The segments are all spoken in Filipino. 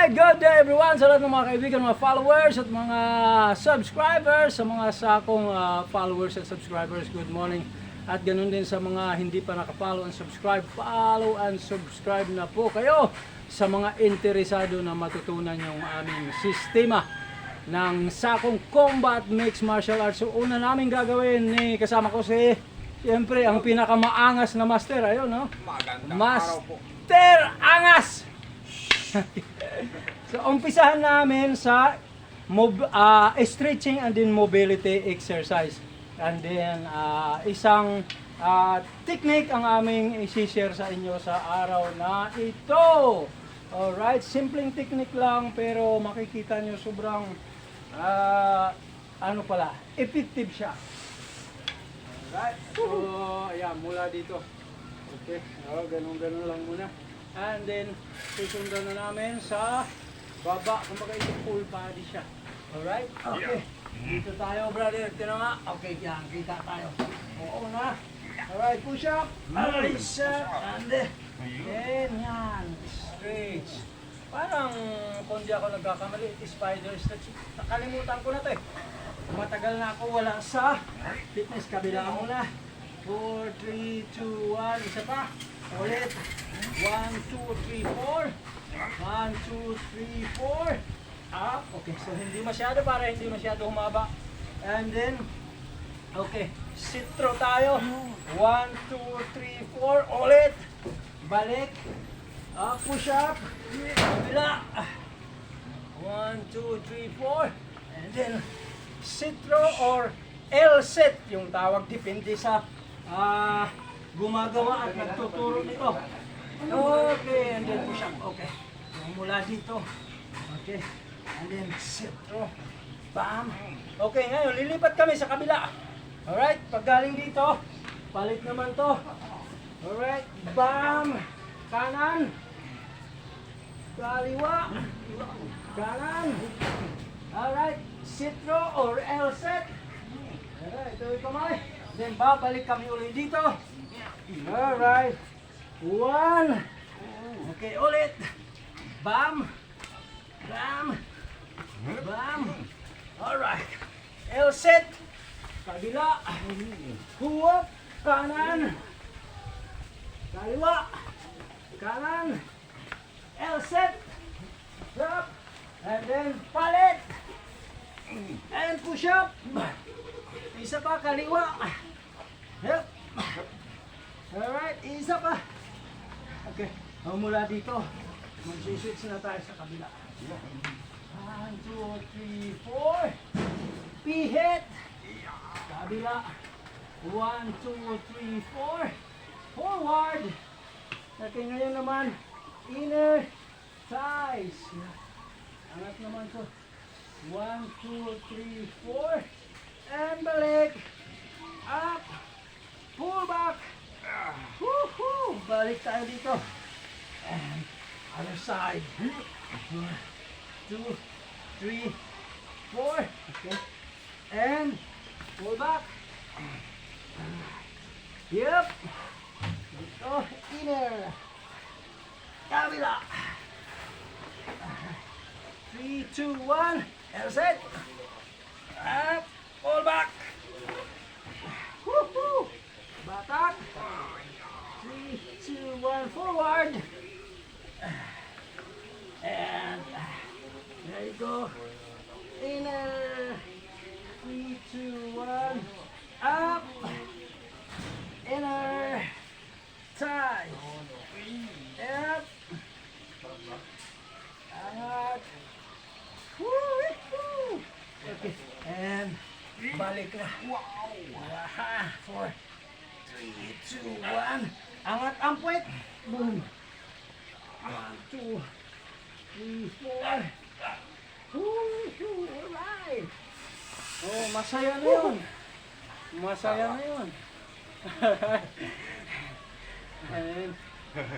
Good day everyone sa lahat ng mga kaibigan, mga followers at mga subscribers. Sa mga sakong followers at subscribers, good morning. At ganun din sa mga hindi pa naka-follow and subscribe, follow and subscribe na po kayo sa mga interesado na matutunan yung aming sistema ng sakong combat mixed martial arts. So una namin gagawin, kasama ko si, siyempre, ang pinakamaangas na master. Ayun, no? Master Angas! So, umpisahan namin sa stretching and then mobility exercise. And then, isang technique ang aming isi-share sa inyo sa araw na ito. Alright, simpleng technique lang pero makikita nyo sobrang, effective siya. Alright, so, ayan, mula dito. Okay, ganun-ganun lang muna. And then, susundan na namin sa baba. Kumbaga ito full body siya. Alright? Okay. Dito tayo, brother. Ito na nga. Okay, yan. Kita tayo. Oo na. Alright, push up. Raise up. And then, yan. Stretch. Parang, kung di ako nagkakamali, spider stretch. Nakalimutan ko na ito eh. Matagal na ako wala sa fitness. Kabila muna. 4, 3, 2, 1. Isa pa. Ulit. 1, 2, 3, 4. 1, 2, 3, 4. Up. Okay, so hindi masyado para hindi masyado humaba. And then, okay, sit throw tayo. 1, 2, 3, 4. Ulit. Balik. Up, push up. Kabila. 1, 2, 3, 4. And then, sit throw or L-sit yung tawag, depende sa gumagawa at nagtuturo nito. Okay, and then push up. Okay. Yung mula dito. Okay. And then sit through. Bam. Okay, ngayon lilipat kami sa kabila. Alright, pag galing dito, palit naman to. Alright, bam. Kanan. Kaliwa. Kanan. Alright, sit through or L-set. Alright, ito yung kamay. Then babalik kami ulit dito. Alright. 1. Okay, ulit. Bam. Bam. Bam. Alright. L-set. Kabila. Huwag. Kanan. Kaliwa. Kanan. L-set. Drop. And then palit. And push up. Isa pa, kaliwa. Yep. Alright, isa pa. Okay, mula dito, mag-switch na tayo sa kabila. 1, 2, 3, 4. Pihit. Kabila. 1, 2, 3, 4. Forward. Okay, ngayon naman, inner thighs. Angat naman to. 1, 2, 3, 4. And balik. Up. Pull back. Woohoo! Balik tayo dito. And other side. 1, 2, 3, 4. Okay. And pull back. Yep. Dito. Inner. Kabila. 3, 2, 1. And set. Up. Pull back. Woohoo! Batak. 3, 2, 1. Forward. And there you go. Inner. 3, 2, 1. Up. Inner. Thigh. Up. Angat. Woohoo! Okay. And balik na. Wow! 4, 3, 2, 1. Angat ang puwet. Boom. 1, 2, 3, 4. Woohoo! Alright! Oh, masaya na yun. Masaya na yun. And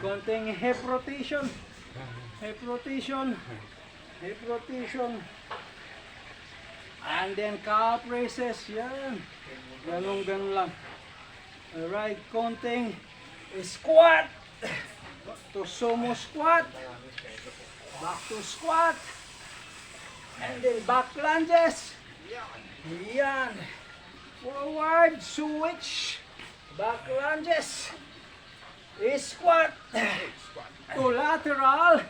konting hip rotation. Hip rotation. Hip rotation. And then calf raises, yan. Ganun lang. Alright, konting squat. To sumo squat. Back to squat. And then back lunges. Yan. Forward, switch. Back lunges. Squat. To lateral.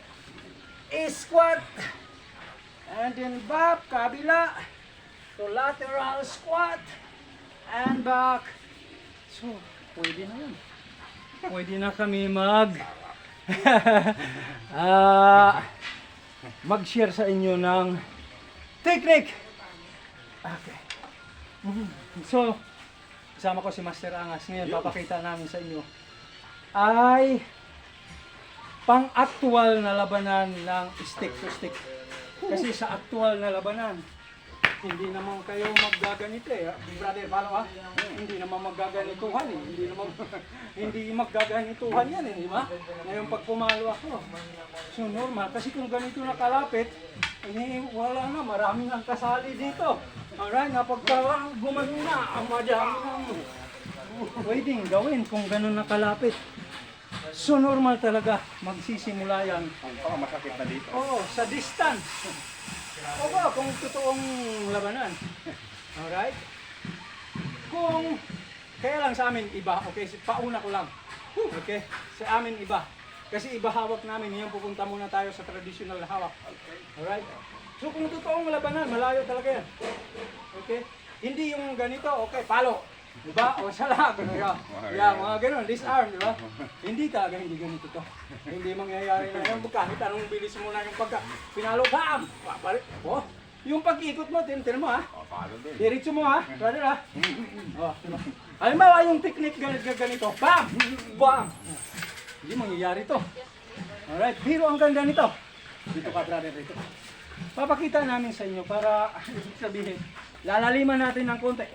Squat. And then back, kabila. To lateral squat. And back. So, pwede na yan. Pwede na kami mag-share sa inyo ng technique. Okay. So, kasama ko si Master Angas. Ngayon, papakita namin sa inyo ay pang-actual na labanan ng stick to stick. Kasi sa actual na labanan, hindi naman kayo maggaganito eh. Brother, paano ha? Hindi naman maggaganituhan eh. Hindi maggaganituhan yan eh, di ba? Ngayon pag pumalo ako, so normal. Kasi kung ganito nakalapit, wala na, marami nang kasali dito. Alright, napagka gumano na, ang madami nang pwedeng gawin kung ganun nakalapit. So normal talaga, magsisimula yan. Ang masakit na dito. Oo, sa distance. O ba, kung totoong labanan. Alright? Kung, kaya lang sa amin iba, okay, pauna ko lang. Okay, sa amin iba. Kasi iba hawak namin, ngayon pupunta muna tayo sa traditional na hawak. Alright? So kung totoong labanan, malayo talaga yan. Okay? Hindi yung ganito, okay, palo. Diba? O sala, gano'n yan. Yeah, mga gano'n, disarm, diba? Hindi talaga, hindi ganito to. Hindi mangyayari na yan. Kahit anong bilis mo na yung pagka, pinalo, bam! Balik. Oh, yung pag-ikot mo, tin mo ha. Palo din. Diretso mo ha, brother ha. Oh, diba? Halimbawa yung technique ganito, bam! Bam! Hindi mangyayari to. Alright, pero ang ganda nito. Dito ka, brother, dito. Papakita namin sa inyo para, ibig sabihin, lalaliman natin ng konti.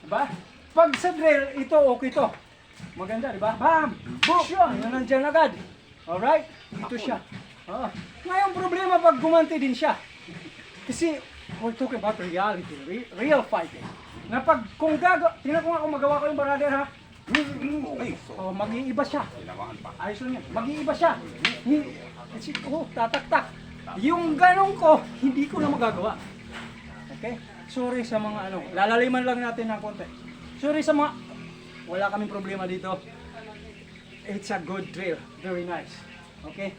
Diba? Pag sa drill, ito okay to. Maganda, di ba? Bam! Boom! Siya, yan nandyan agad. Alright? Ito siya. Ngayon problema pag gumanti din siya. Kasi, we're talking about reality, real fighting. Na pag, kung tingnan ko nga kung magawa ko yung brother ha. Oh, mag-iiba siya. Ayos lang yan. Mag-iiba siya. Kasi, tatak-tak. Yung ganong ko, hindi ko na magagawa. Okay? Sorry sa mga ano, lalaliman lang natin ng konti. Sorry sa mga, wala kaming problema dito. It's a good drill. Very nice. Okay?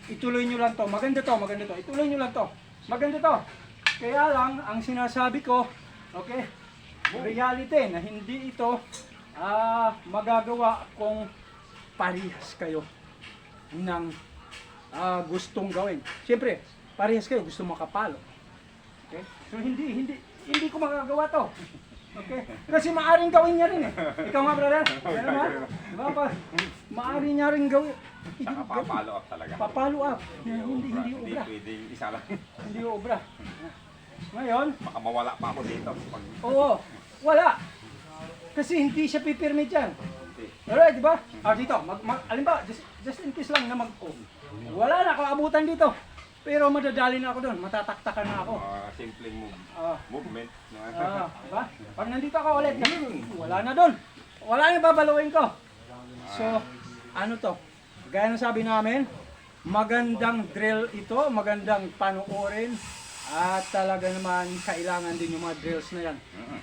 Ituloy nyo lang to. Maganda to, maganda to. Ituloy nyo lang to. Maganda to. Kaya lang, ang sinasabi ko, okay, reality na hindi ito magagawa kung parehas kayo ng gustong gawin. Siyempre, parehas kayo, gusto makapalo. Okay? So hindi ko magagawa to. Okay? Kasi maaring gawin niya rin eh. Ikaw nga, brother. Ano ba? Diba pa? Maaring niya rin gawin. Saka papalo up talaga. Papalo up. Hindi obra. Hindi pwedeng isa lang. Hindi obra. Ngayon, Baka mawala pa ako dito. Pag... oo, wala. Kasi hindi siya pipirmit yan. Hindi. Alright, di ba? Dito, alimbawa, just in case lang na wala na ako abutan dito. Pero madadali na ako doon, matataktakan na ako. Simple move. Movement. Diba? Pag nandito ako ulit, wala na doon. Wala na babaluin ko. So, ano to? Gaya ng sabi namin, magandang drill ito, magandang panuorin. At talaga naman, kailangan din yung mga drills na yan.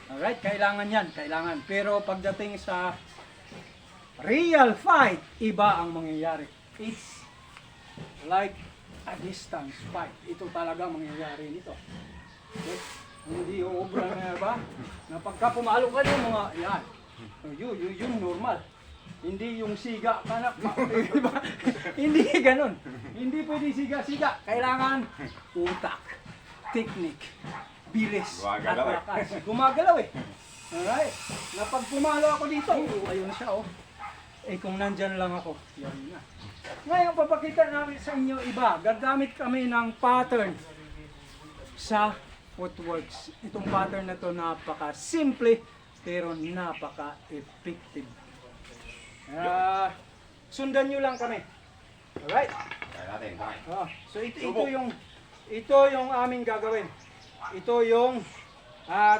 Alright, kailangan yan, kailangan. Pero pagdating sa real fight, iba ang mangyayari. It's like a distance fight. Ito talaga mangyayari nito. Okay? Hindi yung obra na ba? Na pagka pumalo ka yung mga, yan. Yun normal. Hindi yung siga ka na, diba? Hindi ganun. Hindi pwede siga-siga. Kailangan utak, technique, bilis, at lakas. Gumagalaw eh. Alright? Na pag pumalo ako dito, ayun siya oh. Eh kung nandyan lang ako, yan na. Ngayon, papakita namin sa inyo iba. Gagamit kami ng pattern sa footworks. Itong pattern na to napaka-simple pero napaka-effective. Sundan nyo lang kami. Alright? Kaya natin. So ito yung aming gagawin. Ito yung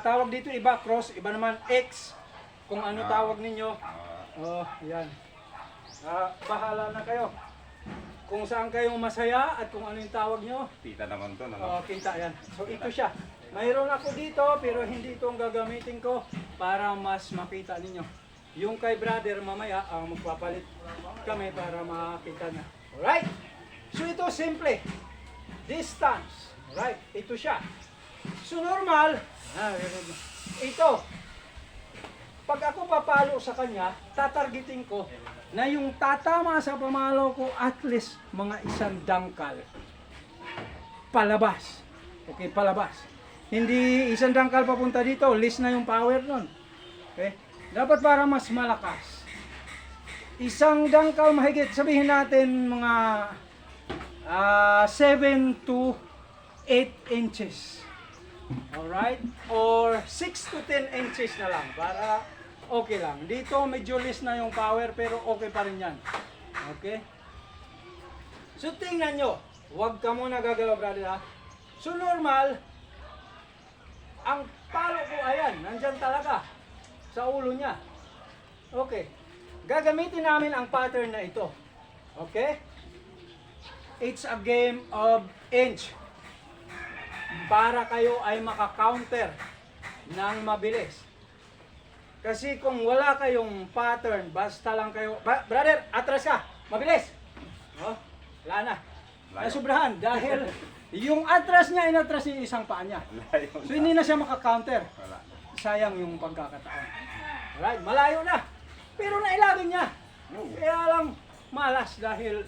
tawag dito iba cross, iba naman X. Kung ano tawag ninyo. Yan. Bahala na kayo. kung saan kayo masaya at kung ano yung tawag nyo. Tita naman to, ano? Kita yan. So ito siya. Mayroon ako dito pero hindi ito ang gagamitin ko para mas makita ninyo. Yung kay brother mamaya, magpapalit kami para makita niya. Alright? So ito simple. Distance. Alright? Ito siya. So normal, ito. Pag ako papalo sa kanya, tatargeting ko na yung tatama sa pamalo ko at least mga isang dangkal. Palabas. Okay, palabas. Hindi isang dangkal papunta dito, list na yung power nun. Okay? Dapat para mas malakas. Isang dangkal mahigit, sabihin natin mga 7 to 8 inches. Alright? Or 6 to 10 inches na lang para okay lang. Dito medyo list na yung power pero okay pa rin yan. Okay? So tingnan nyo. Huwag ka muna gagalaw, brother, ha? So normal, ang palo ko ayan, nandyan talaga sa ulo niya. Okay. Gagamitin namin ang pattern na ito. Okay? It's a game of inch. Para kayo ay maka-counter ng mabilis. Kasi kung wala kayong pattern, basta lang kayo, brother, atras ka, mabilis. Oh, wala na. Nasubrahan dahil yung atras niya, inatras niya yung isang paa niya. So hindi na siya maka-counter. Sayang yung pagkakataon. Alright, malayo na. Pero nailagay niya. Kaya lang malas dahil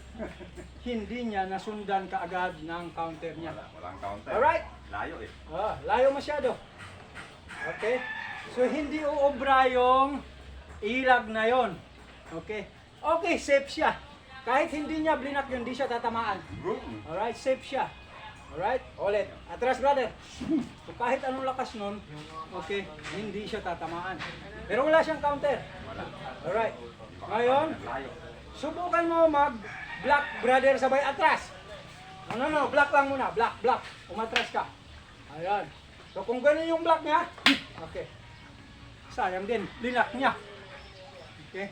hindi niya nasundan kaagad ng counter niya. Walang counter. Alright? Layo eh. Layo masyado. Okay? So hindi uobra yung ilag na yon. Okay? Okay, safe siya. Kahit hindi niya blinak yun, hindi siya tatamaan. Alright, safe siya. Alright? Ulit. Atras, brother. So kahit anong lakas nun, okay, hindi siya tatamaan. Pero wala siyang counter. Alright. Ngayon, subukan mo mag-block, brother, sabay atras. No, block lang muna. Block. Umatras ka. Ayan. So kung ganun yung block niya, okay. Sayang din, linak niya. Okay.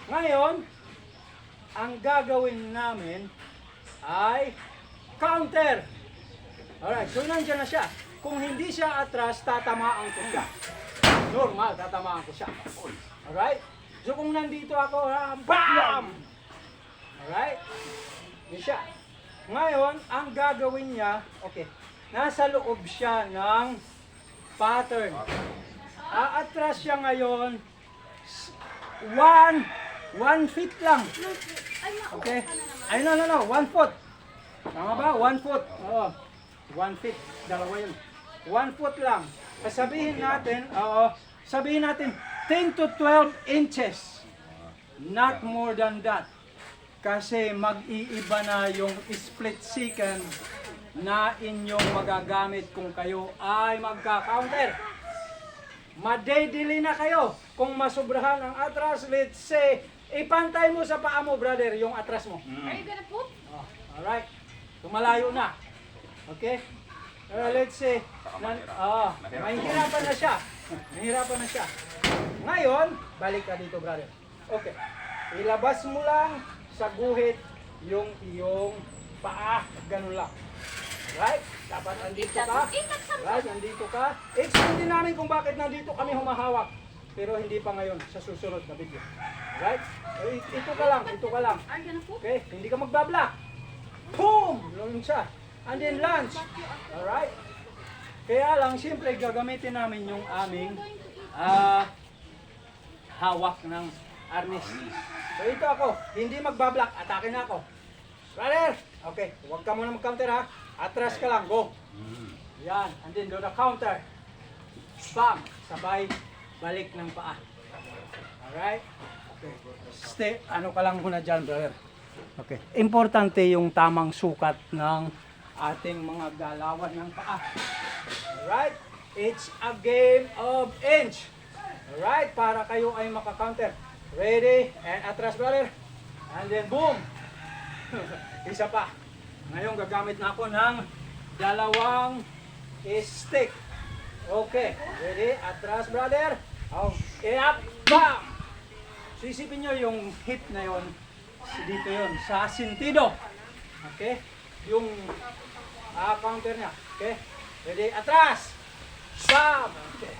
Ngayon, ang gagawin namin ay counter. Alright, so nandiyan na siya. Kung hindi siya atras, tatamaan ko siya. Normal, tatamaan ko siya. Alright? So kung nandito ako, BAM! Alright? Yun siya. Ngayon, ang gagawin niya, okay, nasa loob siya ng pattern. Aatras siya ngayon, 1 feet lang. Okay? Ay, no, 1 foot. Tama ba? 1 foot. Oo. 1 feet. Dalawa yun. 1 foot lang. Sabihin natin 10 to 12 inches. Not more than that. Kasi mag-iiba na yung split second na inyong magagamit kung kayo ay magka-counter. Madedili na kayo kung masubrahan ang atras. Let's say, ipantay mo sa paa mo, brother, yung atras mo. Are you gonna poop? Alright. Tumalayo na. Okay? Let's say, mahihirapan na siya. Mahihirapan na siya. Ngayon, balik ka dito, brother. Okay. Ilabas mo lang sa guhit yung iyong paa. Ganun lang. Right? Dapat nandito ka. Right? Nandito ka. Explain din namin kung bakit nandito kami humahawak. Pero hindi pa ngayon sa susunod na video. Right? Ito ka lang. Ito ka lang. Are you gonna poop? Okay? Hindi ka magbablock. Boom! Ganun siya. And then lunge. Alright? Kaya lang, siyempre, gagamitin namin yung aming hawak ng arnis. So ito ako, hindi magbablock, atake na ako. Brother! Okay, huwag ka muna mag-counter ha. Atras ka lang, go. Yan, and then do the counter. Bam! Sabay, balik ng paa. Alright? Okay. Stay, ano ka lang muna dyan, brother. Okay. Importante yung tamang sukat ng ating mga galawan ng paa. Alright? It's a game of inch. Alright? Para kayo ay maka-counter. Ready? And atras, brother. And then boom! Isa pa. Ngayon gagamit na ako ng dalawang stick. Okay. Ready? Atras, brother. Up. Bam! So isipin nyo yung hit na yon Dito yon sa sentido. Okay? Yung counter niya. Okay? Ready? Atras! Bam! Okay.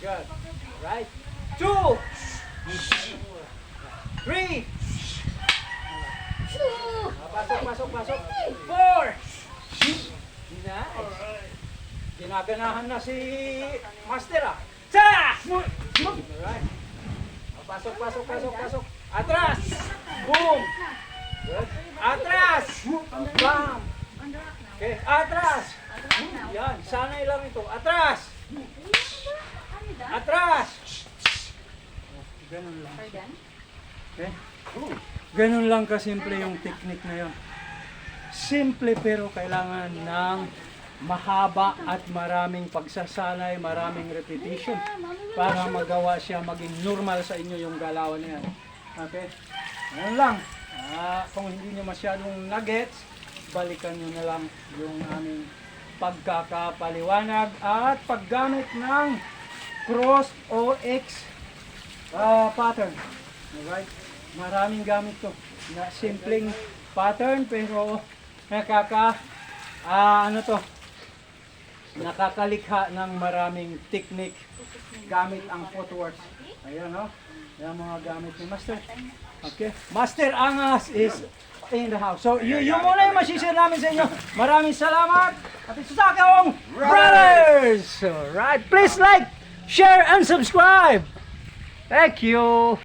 Good. Right? 2! 3! Pasok. 4! Nice. Ginaganahan na si Master ah. Sa! Alright. Pasok. Atras! Boom! Good. Atras! Bam! Okay, atras! Yan, sanay lang ito. Atras! Atras! Ganun lang. Okay? Ganun lang kasimple yung technique na yon. Simple pero kailangan ng mahaba at maraming pagsasanay, maraming repetition para magawa siya maging normal sa inyo yung galawan na yan. Okay? Ganun lang. Kung hindi nyo masyadong nagets, balikan nyo na lang yung aming pagkakapaliwanag at paggamit ng cross o X pattern. Alright? Maraming gamit to. Na simpleng pattern pero nakakalikha ng maraming technique gamit ang footwork. Ayan o. Yan mga gamit ni Master. Okay. Master Angas is in the house. So, yun muna yung masishare namin sa inyo. Maraming salamat. At ito sa akong brothers. Alright. Please like, share, and subscribe. Thank you.